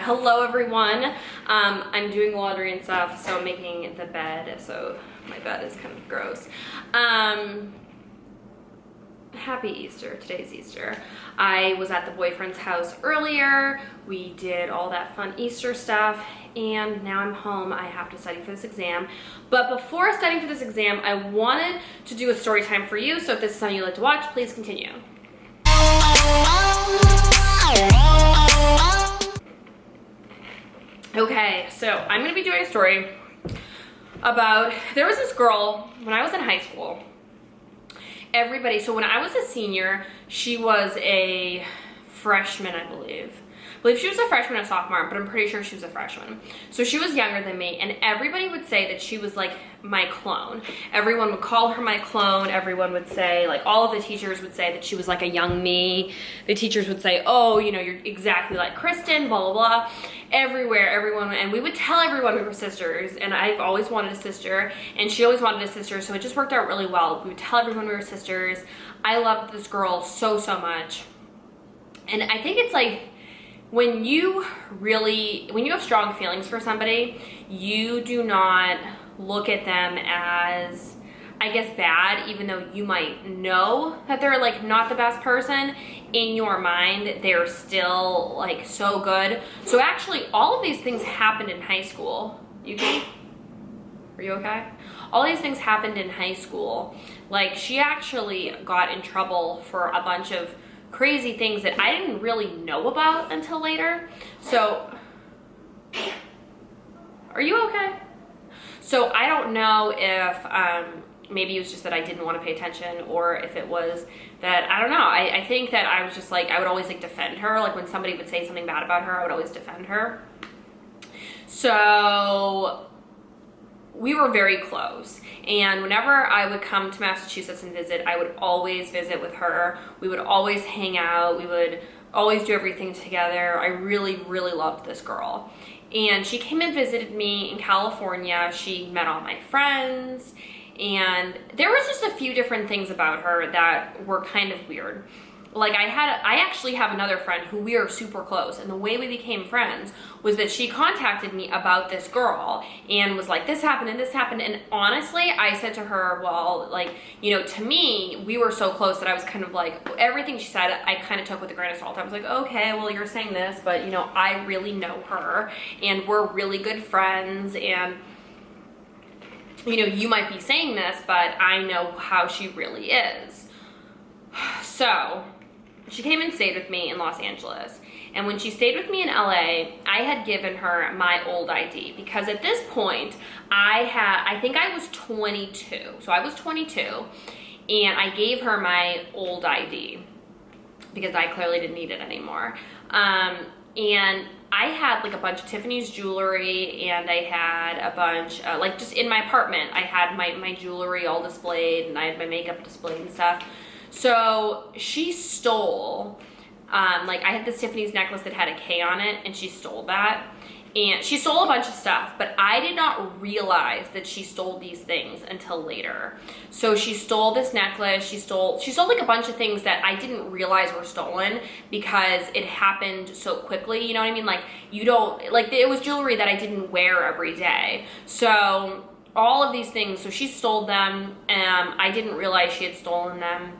Hello everyone. I'm doing laundry and stuff, so I'm making the bed, so my bed is kind of gross. Happy Easter. Today's Easter. I was at the boyfriend's house earlier. We did all that fun Easter stuff, and now I'm home. I have to study for this exam. But before studying for this exam, I wanted to do a story time for you, so if this is something you'd like to watch, please continue. Okay, so I'm gonna be doing a story about, there was this girl when I was in high school. So when I was a senior, she was a freshman, I believe she was a freshman or sophomore, but I'm pretty sure she was a freshman. So she was younger than me, and everybody would say that she was like my clone. Everyone would call her my clone. Everyone would say, like, all of the teachers would say that she was like a young me. The teachers would say, oh, you know, you're exactly like Kristen, blah, blah, blah. Everywhere, everyone, and we would tell everyone we were sisters, and I've always wanted a sister, and she always wanted a sister, so it just worked out really well. We would tell everyone we were sisters. I loved this girl so, so much. And I think it's like, when you have strong feelings for somebody, you do not look at them as, I guess, bad, even though you might know that they're like not the best person. In your mind, they're still like so good. So actually, all of these things happened in high school. Yuki, are you okay? All these things happened in high school. Like, she actually got in trouble for a bunch of crazy things that I didn't really know about until later. So, are you okay? So I don't know if maybe it was just that I didn't want to pay attention, or if it was that, I don't know. I think that I was just like, I would always like defend her. Like, when somebody would say something bad about her, I would always defend her. So we were very close, and whenever I would come to Massachusetts and visit, I would always visit with her. We would always hang out. We would always do everything together. I really, really loved this girl. And she came and visited me in California. She met all my friends, and there was just a few different things about her that were kind of weird. Like, I actually have another friend who we are super close, and the way we became friends was that she contacted me about this girl and was like, this happened and this happened. And honestly, I said to her, well, like, you know, to me, we were so close that I was kind of like, everything she said, I kind of took with a grain of salt. I was like, okay, well, you're saying this, but, you know, I really know her, and we're really good friends, and, you know, you might be saying this, but I know how she really is. So she came and stayed with me in Los Angeles. And when she stayed with me in LA, I had given her my old ID, because at this point, I think I was 22. So I was 22, and I gave her my old ID because I clearly didn't need it anymore. And I had like a bunch of Tiffany's jewelry, and I had a bunch, like, just in my apartment, I had my jewelry all displayed, and I had my makeup displayed and stuff. So she stole, like, I had this Tiffany's necklace that had a K on it, and she stole that. And she stole a bunch of stuff, but I did not realize that she stole these things until later. So she stole this necklace, she stole like a bunch of things that I didn't realize were stolen because it happened so quickly, you know what I mean? Like, you don't, like, it was jewelry that I didn't wear every day. So all of these things, so she stole them, I didn't realize she had stolen them.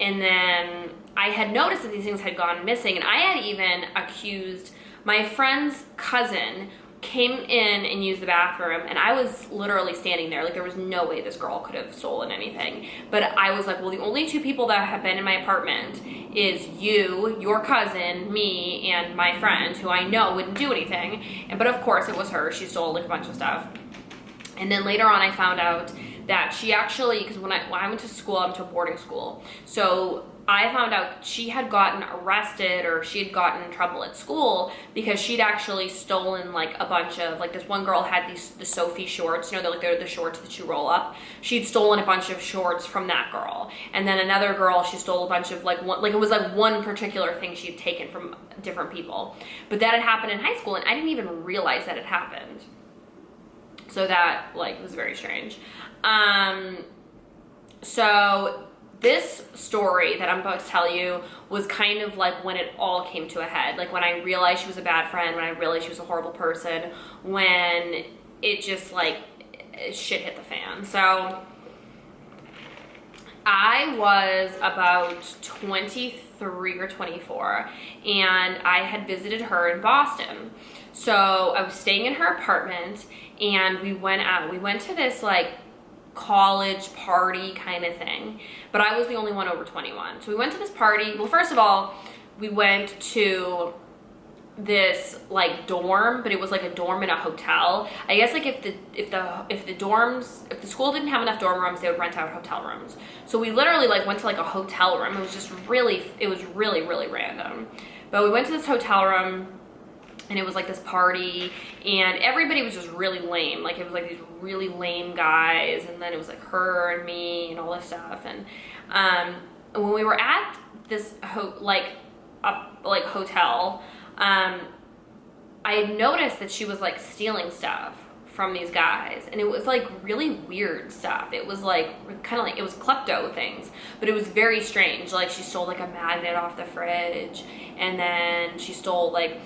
And then I had noticed that these things had gone missing, and I had even accused my friend's cousin came in and used the bathroom, and I was literally standing there. Like, there was no way this girl could have stolen anything. But I was like, well, the only two people that have been in my apartment is you, your cousin, me, and my friend, who I know wouldn't do anything. But of course it was her. She stole like a bunch of stuff. And then later on I found out that she actually, because when I went to school, I went to a boarding school. So I found out she had gotten arrested, or she had gotten in trouble at school because she'd actually stolen like a bunch of, like, this one girl had the Sophie shorts, you know, they're the shorts that you roll up. She'd stolen a bunch of shorts from that girl. And then another girl, she stole a bunch of like it was like one particular thing she had taken from different people. But that had happened in high school, and I didn't even realize that it happened. So that, like, was very strange. So this story that I'm about to tell you was kind of like when it all came to a head. Like when I realized she was a bad friend, when I realized she was a horrible person, when it just like shit hit the fan. So I was about 23 or 24 and I had visited her in Boston. So I was staying in her apartment and we went out. We went to this like college party kind of thing, but I was the only one over 21. So we went to this party. Well, first of all, we went to this like dorm, but it was like a dorm in a hotel. I guess like if the school didn't have enough dorm rooms, they would rent out hotel rooms. So we literally like went to like a hotel room. It was really random. But we went to this hotel room and it was like this party and everybody was just really lame. Like it was like these really lame guys, and then it was like her and me and all this stuff. And when we were at this hotel, I noticed that she was like stealing stuff from these guys, and it was like really weird stuff. It was like kind of like, it was klepto things, but it was very strange. Like she stole like a magnet off the fridge, and then she stole like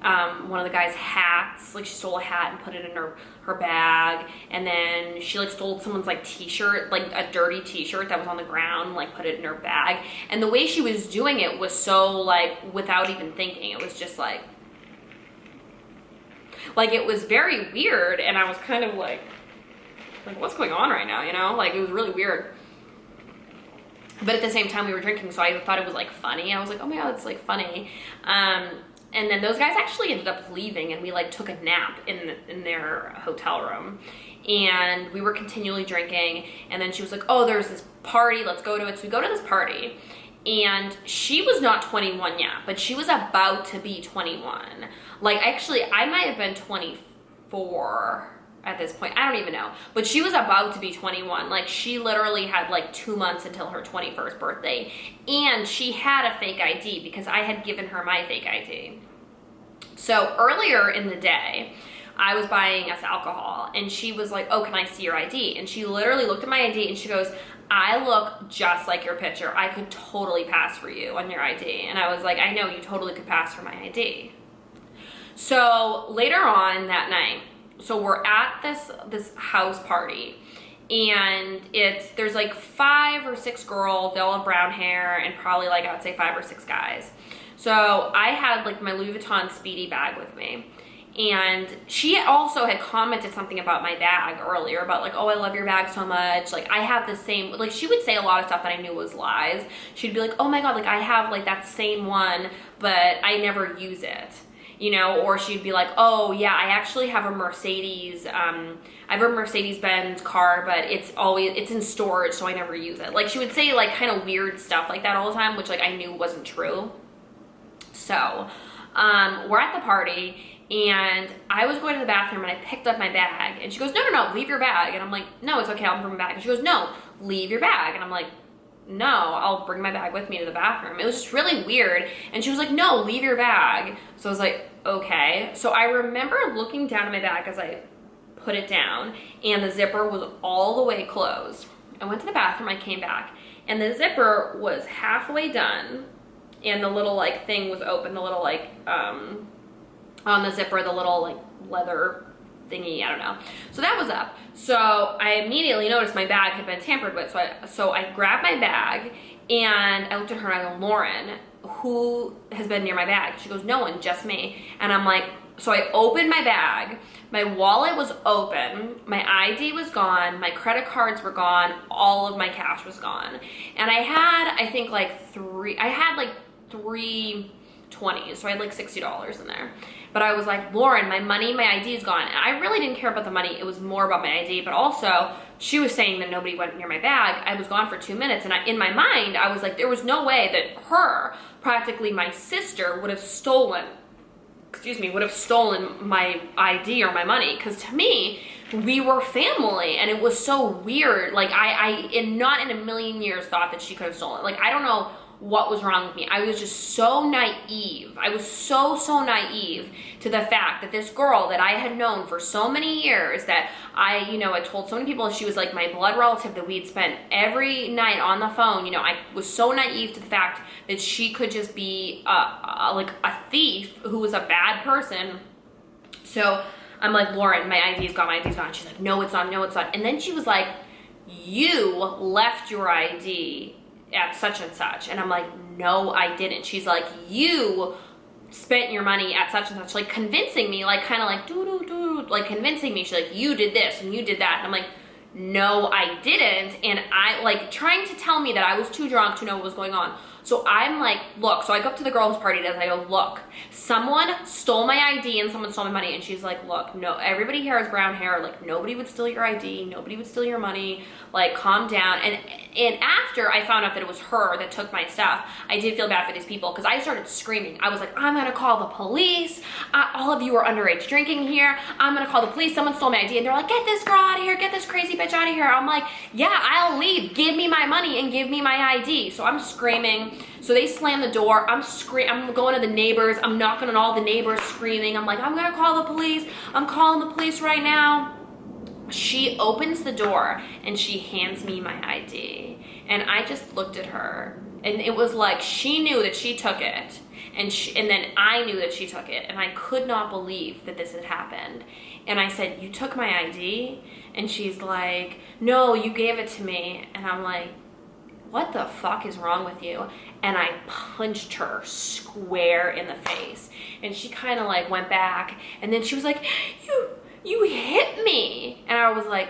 one of the guy's hats. Like she stole a hat and put it in her bag, and then she like stole someone's like t-shirt, like a dirty t-shirt that was on the ground, like put it in her bag. And the way she was doing it was so like without even thinking. It was just like it was very weird, and I was kind of like what's going on right now, you know? Like it was really weird. But at the same time we were drinking, so I thought it was like funny. I was like, oh my god, it's like funny. And then those guys actually ended up leaving, and we like took a nap in their hotel room, and we were continually drinking. And then she was like, oh, there's this party, let's go to it. So we go to this party, and she was not 21 yet, but she was about to be 21. Like actually I might have been 24 at this point, I don't even know, but she was about to be 21. Like she literally had like 2 months until her 21st birthday, and she had a fake ID because I had given her my fake ID. So earlier in the day, I was buying us alcohol, and she was like, oh, can I see your ID? And she literally looked at my ID and she goes, I look just like your picture. I could totally pass for you on your ID. And I was like, I know, you totally could pass for my ID. So later on that night, so we're at this house party, and there's like 5 or 6 girls. They all have brown hair, and probably like I'd say 5 or 6 guys. So I had like my Louis Vuitton Speedy bag with me, and she also had commented something about my bag earlier about like, oh, I love your bag so much. Like I have the same, like she would say a lot of stuff that I knew was lies. She'd be like, oh my god, like I have like that same one, but I never use it. You know, or she'd be like, oh yeah, I actually have a Mercedes, I have a Mercedes-Benz car, but it's in storage, so I never use it. Like she would say like kind of weird stuff like that all the time, which like I knew wasn't true. So, we're at the party, and I was going to the bathroom, and I picked up my bag, and she goes, no, leave your bag. And I'm like, no, it's okay, I'll bring my bag. And she goes, no, leave your bag. And I'm like, no, I'll bring my bag with me to the bathroom. It was just really weird. And she was like, no, leave your bag. So I was like, okay. So I remember looking down at my bag as I put it down, and the zipper was all the way closed. I went to the bathroom, I came back, and the zipper was halfway done, and the little like thing was open, the little like, on the zipper, the little like leather thingy, I don't know. So that was up. So I immediately noticed my bag had been tampered with. So I grabbed my bag, and I looked at her and I go, Lauren, who has been near my bag? She goes, no one, just me. And I'm like, so I opened my bag, my wallet was open, my ID was gone, my credit cards were gone, all of my cash was gone. And I had, I think like three 20s, so I had like $60 in there. But I was like, Lauren, my money, my ID is gone. And I really didn't care about the money. It was more about my ID. But also, she was saying that nobody went near my bag. I was gone for 2 minutes. And in my mind, I was like, there was no way that practically my sister, would have stolen my ID or my money. Because to me, we were family. And it was so weird. Like, I not in a million years thought that she could have stolen. Like, I don't know what was wrong with me. I was just so naive. I was so naive to the fact that this girl that I had known for so many years, that I told so many people she was like my blood relative, that we'd spent every night on the phone. I was so naive to the fact that she could just be like a thief who was a bad person. So I'm like, Lauren, my ID's gone, my ID's gone. She's like, no, it's not, no, it's not. And then she was like, you left your ID at such and such. And I'm like, no, I didn't. She's like, you spent your money at such and such, like convincing me, like kind of like like convincing me. She's like, you did this and you did that. And I'm like, no, I didn't. And I like trying to tell me that I was too drunk to know what was going on. So I'm like, look, so I go up to the girl who's partied and I go, look, someone stole my ID and someone stole my money. And she's like, look, no, everybody here has brown hair. Like, nobody would steal your ID. Nobody would steal your money. Like, calm down. And after I found out that it was her that took my stuff, I did feel bad for these people because I started screaming. I was like, I'm going to call the police. All of you are underage drinking here. I'm going to call the police. Someone stole my ID. And they're like, get this girl out of here. Get this crazy bitch out of here. I'm like, yeah, I'll leave. Give me my money and give me my ID. So I'm screaming. So they slam the door. I'm going to the neighbors. I'm knocking on all the neighbors screaming. I'm like, I'm going to call the police. I'm calling the police right now. She opens the door and she hands me my ID. And I just looked at her and it was like she knew that she took it. And then I knew that she took it. And I could not believe that this had happened. And I said, you took my ID? And she's like, no, you gave it to me. And I'm like, what the fuck is wrong with you? And I punched her square in the face. And she kind of like went back. And then she was like, you hit me. And I was like,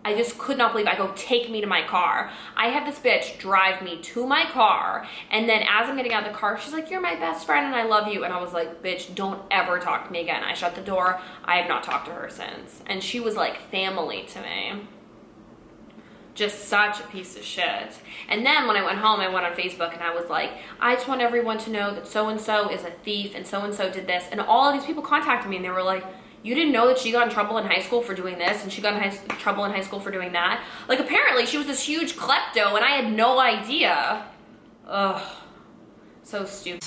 I just could not believe it. I go, take me to my car. I had this bitch drive me to my car. And then as I'm getting out of the car, she's like, you're my best friend and I love you. And I was like, bitch, don't ever talk to me again. I shut the door. I have not talked to her since. And she was like family to me. Just such a piece of shit. And then when I went home, I went on Facebook and I was like, I just want everyone to know that so-and-so is a thief and so-and-so did this. And all of these people contacted me and they were like, you didn't know that she got in trouble in high school for doing this and she got in trouble in high school for doing that? Like, apparently she was this huge klepto and I had no idea. Ugh, so stupid.